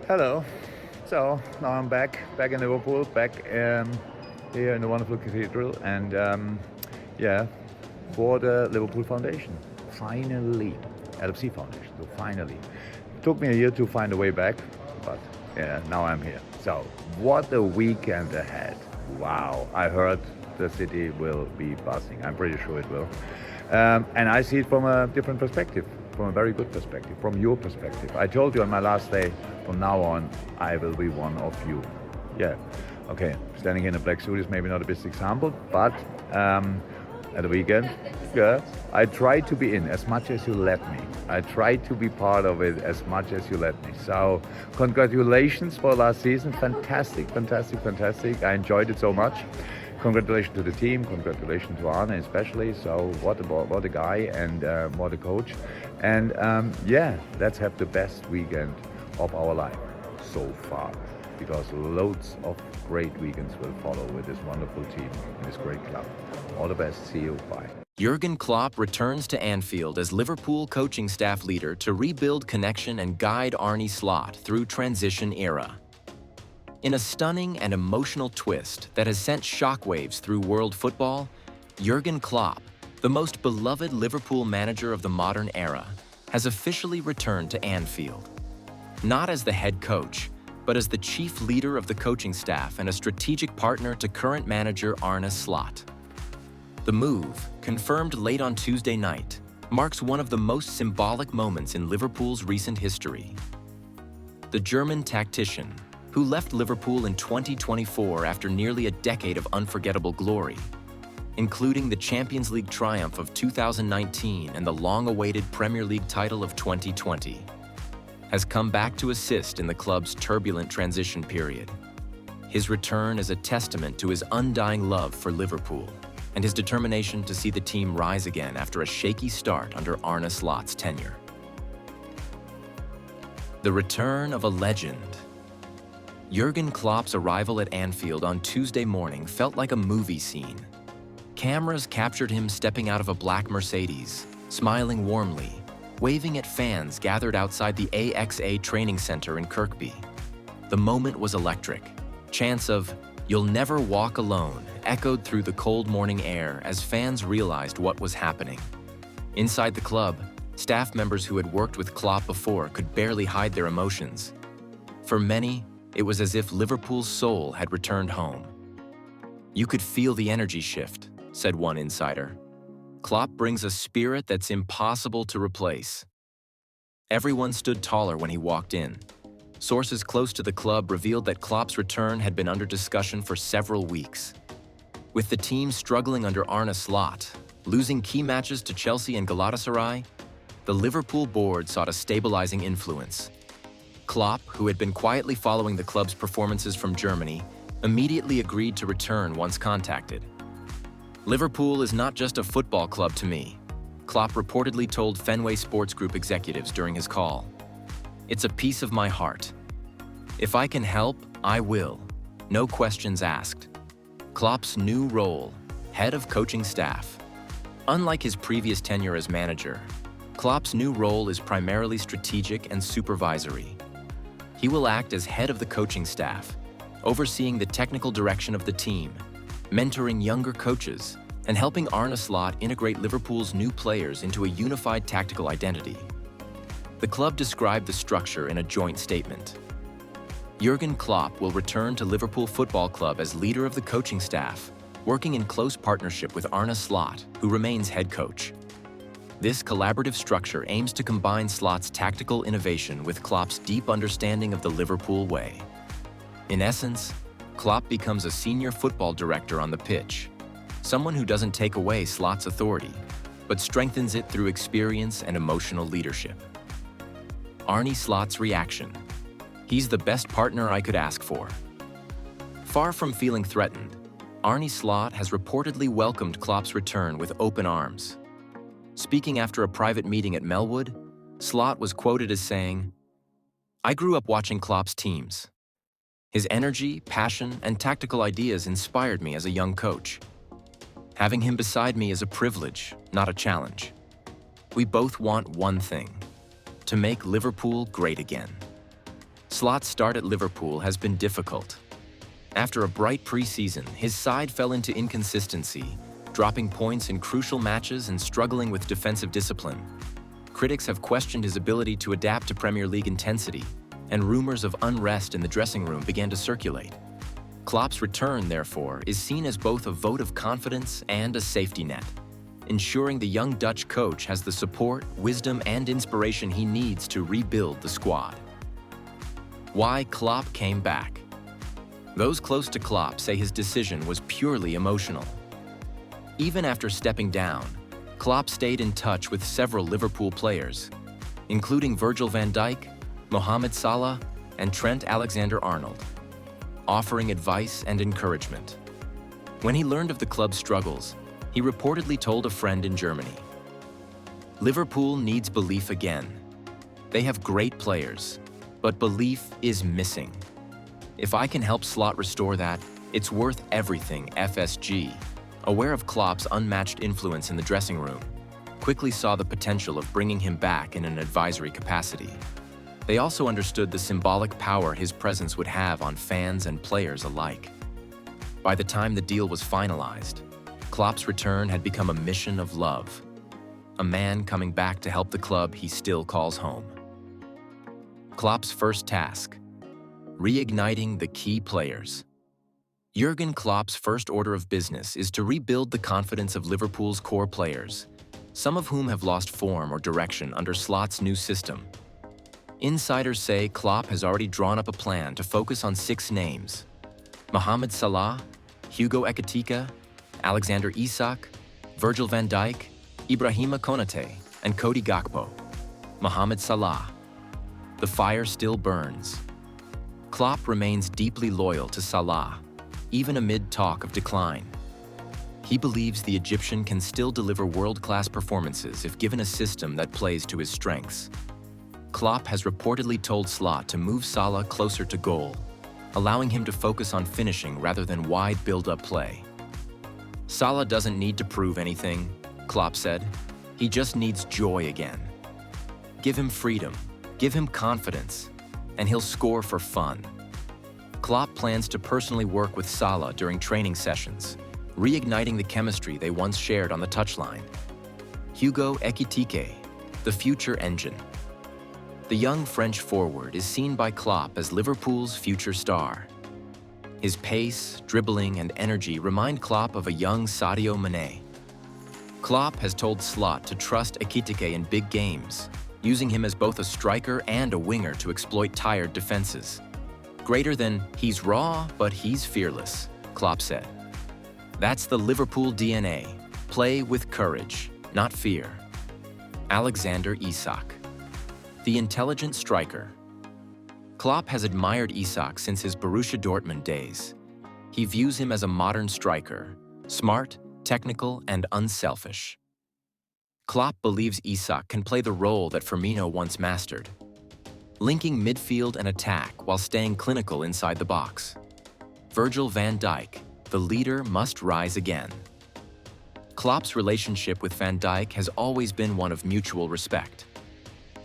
Hello. So now I'm back in Liverpool, back here in the wonderful cathedral, and yeah, for the Liverpool Foundation. Finally, LFC Foundation. So finally, took me a year to find a way back, but yeah, now I'm here. So what a weekend ahead! Wow, I heard the city will be buzzing. I'm pretty sure it will. And I see it from a different perspective, from a very good perspective, from your perspective. I told you on my last day, from now on, I will be one of you. Yeah, okay, standing in a black suit is maybe not a best example, but at the weekend, yeah, I try to be in as much as you let me. I try to be part of it as much as you let me. So, congratulations for last season. Fantastic, fantastic, fantastic. I enjoyed it so much. Congratulations to the team. Congratulations to Arne especially. So, what a guy and what a coach. And yeah, let's have the best weekend of our life so far, because loads of great weekends will follow with this wonderful team and this great club. All the best. See you. Bye. Jurgen Klopp returns to Anfield as Liverpool coaching staff leader to rebuild connection and guide Arnie Slot through transition era. In a stunning and emotional twist that has sent shockwaves through world football, Jurgen Klopp, the most beloved Liverpool manager of the modern era, has officially returned to Anfield. Not as the head coach, but as the chief leader of the coaching staff and a strategic partner to current manager Arne Slot. The move, confirmed late on Tuesday night, marks one of the most symbolic moments in Liverpool's recent history. The German tactician, who left Liverpool in 2024 after nearly a decade of unforgettable glory, including the Champions League triumph of 2019 and the long-awaited Premier League title of 2020, has come back to assist in the club's turbulent transition period. His return is a testament to his undying love for Liverpool and his determination to see the team rise again after a shaky start under Arne Slot's tenure. The return of a legend. Jurgen Klopp's arrival at Anfield on Tuesday morning felt like a movie scene. Cameras captured him stepping out of a black Mercedes, smiling warmly, waving at fans gathered outside the AXA training center in Kirkby. The moment was electric. Chants of "You'll never walk alone" echoed through the cold morning air as fans realized what was happening. Inside the club, staff members who had worked with Klopp before could barely hide their emotions. For many, it was as if Liverpool's soul had returned home. "You could feel the energy shift," said one insider. "Klopp brings a spirit that's impossible to replace." Everyone stood taller when he walked in. Sources close to the club revealed that Klopp's return had been under discussion for several weeks. With the team struggling under Arne Slot, losing key matches to Chelsea and Galatasaray, the Liverpool board sought a stabilizing influence. Klopp, who had been quietly following the club's performances from Germany, immediately agreed to return once contacted. "Liverpool is not just a football club to me," Klopp reportedly told Fenway Sports Group executives during his call. "It's a piece of my heart. If I can help, I will. No questions asked." Klopp's new role, head of coaching staff. Unlike his previous tenure as manager, Klopp's new role is primarily strategic and supervisory. He will act as head of the coaching staff, overseeing the technical direction of the team, mentoring younger coaches, and helping Arne Slot integrate Liverpool's new players into a unified tactical identity. The club described the structure in a joint statement. Jurgen Klopp will return to Liverpool Football Club as leader of the coaching staff, working in close partnership with Arne Slot, who remains head coach. This collaborative structure aims to combine Slot's tactical innovation with Klopp's deep understanding of the Liverpool way. In essence, Klopp becomes a senior football director on the pitch, someone who doesn't take away Slot's authority, but strengthens it through experience and emotional leadership. Arne Slot's reaction. "He's the best partner I could ask for." Far from feeling threatened, Arne Slot has reportedly welcomed Klopp's return with open arms. Speaking after a private meeting at Melwood, Slot was quoted as saying, "I grew up watching Klopp's teams. His energy, passion, and tactical ideas inspired me as a young coach. Having him beside me is a privilege, not a challenge. We both want one thing: to make Liverpool great again." Slot's start at Liverpool has been difficult. After a bright pre-season, his side fell into inconsistency, dropping points in crucial matches and struggling with defensive discipline. Critics have questioned his ability to adapt to Premier League intensity, and rumors of unrest in the dressing room began to circulate. Klopp's return, therefore, is seen as both a vote of confidence and a safety net, ensuring the young Dutch coach has the support, wisdom, and inspiration he needs to rebuild the squad. Why Klopp came back. Those close to Klopp say his decision was purely emotional. Even after stepping down, Klopp stayed in touch with several Liverpool players, including Virgil van Dijk, Mohamed Salah, and Trent Alexander-Arnold, offering advice and encouragement. When he learned of the club's struggles, he reportedly told a friend in Germany, "Liverpool needs belief again. They have great players, but belief is missing. If I can help Slot restore that, it's worth everything." FSG, aware of Klopp's unmatched influence in the dressing room, quickly saw the potential of bringing him back in an advisory capacity. They also understood the symbolic power his presence would have on fans and players alike. By the time the deal was finalized, Klopp's return had become a mission of love, a man coming back to help the club he still calls home. Klopp's first task: reigniting the key players. Jurgen Klopp's first order of business is to rebuild the confidence of Liverpool's core players, some of whom have lost form or direction under Slot's new system. Insiders say Klopp has already drawn up a plan to focus on 6 names: Mohamed Salah, Hugo Ekitike, Alexander Isak, Virgil van Dijk, Ibrahima Konate, and Cody Gakpo. Mohamed Salah. The fire still burns. Klopp remains deeply loyal to Salah, even amid talk of decline. He believes the Egyptian can still deliver world-class performances if given a system that plays to his strengths. Klopp has reportedly told Slot to move Salah closer to goal, allowing him to focus on finishing rather than wide build-up play. Salah doesn't need to prove anything, Klopp said. He just needs joy again. Give him freedom, give him confidence, and he'll score for fun. Klopp plans to personally work with Salah during training sessions, reigniting the chemistry they once shared on the touchline. Hugo Ekitike, the future engine. The young French forward is seen by Klopp as Liverpool's future star. His pace, dribbling, and energy remind Klopp of a young Sadio Mane. Klopp has told Slot to trust Ekitike in big games, using him as both a striker and a winger to exploit tired defenses. Greater than "he's raw, but he's fearless," Klopp said. That's the Liverpool DNA. Play with courage, not fear. Alexander Isak. The intelligent striker. Klopp has admired Isak since his Borussia Dortmund days. He views him as a modern striker, smart, technical, and unselfish. Klopp believes Isak can play the role that Firmino once mastered, linking midfield and attack while staying clinical inside the box. Virgil van Dijk, the leader, must rise again. Klopp's relationship with Van Dijk has always been one of mutual respect.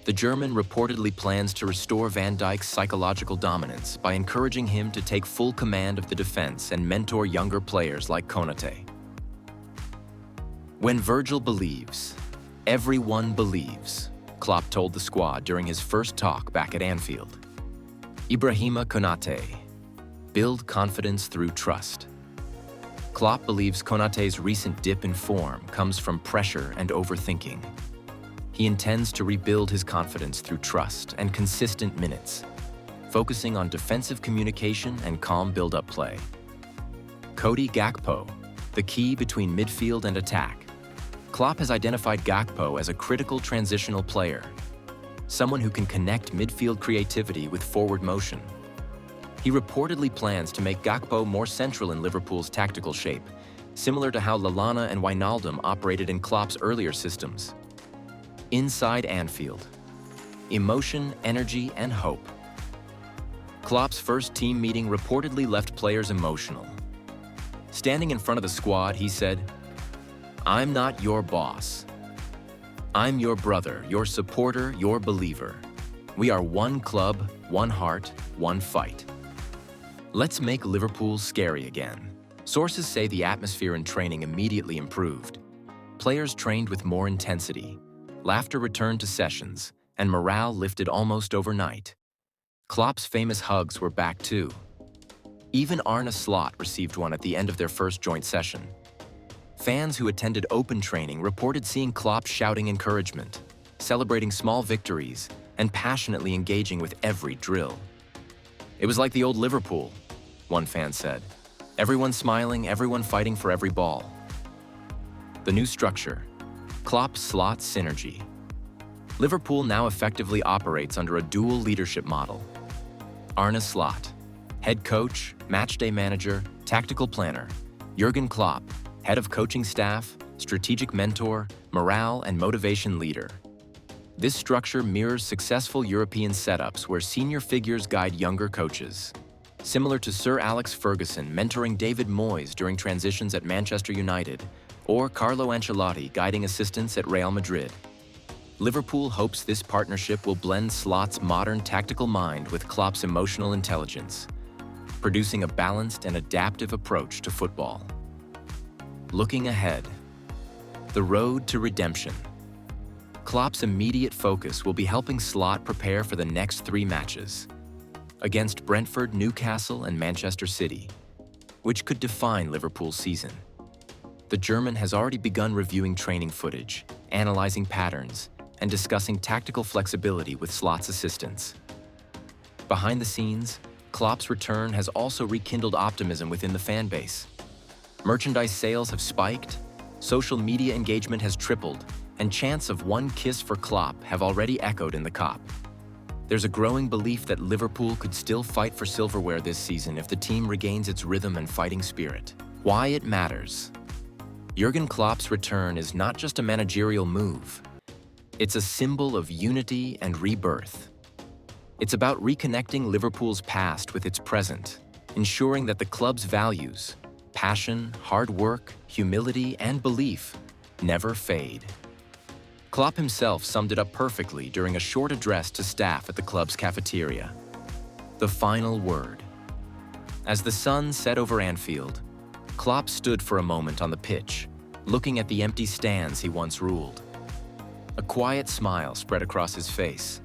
The German reportedly plans to restore Van Dijk's psychological dominance by encouraging him to take full command of the defense and mentor younger players like Konate. When Virgil believes, everyone believes, Klopp told the squad during his first talk back at Anfield. Ibrahima Konate. Build confidence through trust. Klopp believes Konate's recent dip in form comes from pressure and overthinking. He intends to rebuild his confidence through trust and consistent minutes, focusing on defensive communication and calm build-up play. Cody Gakpo, the key between midfield and attack. Klopp has identified Gakpo as a critical transitional player, someone who can connect midfield creativity with forward motion. He reportedly plans to make Gakpo more central in Liverpool's tactical shape, similar to how Lallana and Wijnaldum operated in Klopp's earlier systems. Inside Anfield. Emotion, energy, and hope. Klopp's first team meeting reportedly left players emotional. Standing in front of the squad, he said, "I'm not your boss. I'm your brother, your supporter, your believer. We are one club, one heart, one fight. Let's make Liverpool scary again. Sources say the atmosphere in training immediately improved. Players trained with more intensity, laughter returned to sessions, and morale lifted almost overnight. Klopp's famous hugs were back too. Even Arne Slot received one at the end of their first joint session. Fans who attended open training reported seeing Klopp shouting encouragement, celebrating small victories, and passionately engaging with every drill. It was like the old Liverpool, one fan said. Everyone smiling, everyone fighting for every ball. The new structure, Klopp-Slot synergy. Liverpool now effectively operates under a dual leadership model. Arne Slot, head coach, matchday manager, tactical planner. Jurgen Klopp, head of coaching staff, strategic mentor, morale and motivation leader. This structure mirrors successful European setups where senior figures guide younger coaches. Similar to Sir Alex Ferguson mentoring David Moyes during transitions at Manchester United, or Carlo Ancelotti guiding assistants at Real Madrid. Liverpool hopes this partnership will blend Slot's modern tactical mind with Klopp's emotional intelligence, producing a balanced and adaptive approach to football. Looking ahead, the road to redemption. Klopp's immediate focus will be helping Slot prepare for the next 3 matches against Brentford, Newcastle, and Manchester City, which could define Liverpool's season. The German has already begun reviewing training footage, analyzing patterns, and discussing tactical flexibility with Slot's assistants. Behind the scenes, Klopp's return has also rekindled optimism within the fan base. Merchandise sales have spiked, social media engagement has tripled, and chants of "one kiss for Klopp" have already echoed in the COP. There's a growing belief that Liverpool could still fight for silverware this season if the team regains its rhythm and fighting spirit. Why it matters. Jurgen Klopp's return is not just a managerial move. It's a symbol of unity and rebirth. It's about reconnecting Liverpool's past with its present, ensuring that the club's values, passion, hard work, humility, and belief never fade. Klopp himself summed it up perfectly during a short address to staff at the club's cafeteria. The final word. As the sun set over Anfield, Klopp stood for a moment on the pitch, looking at the empty stands he once ruled. A quiet smile spread across his face.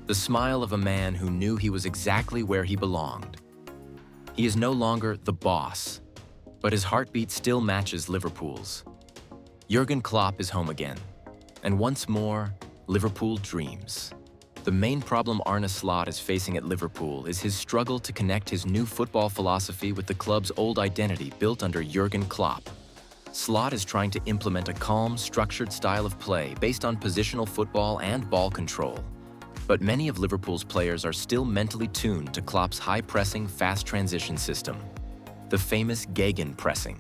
The smile of a man who knew he was exactly where he belonged. He is no longer the boss, but his heartbeat still matches Liverpool's. Jurgen Klopp is home again, and once more, Liverpool dreams. The main problem Arne Slot is facing at Liverpool is his struggle to connect his new football philosophy with the club's old identity built under Jurgen Klopp. Slot is trying to implement a calm, structured style of play based on positional football and ball control. But many of Liverpool's players are still mentally tuned to Klopp's high-pressing, fast transition system, the famous gegenpressing.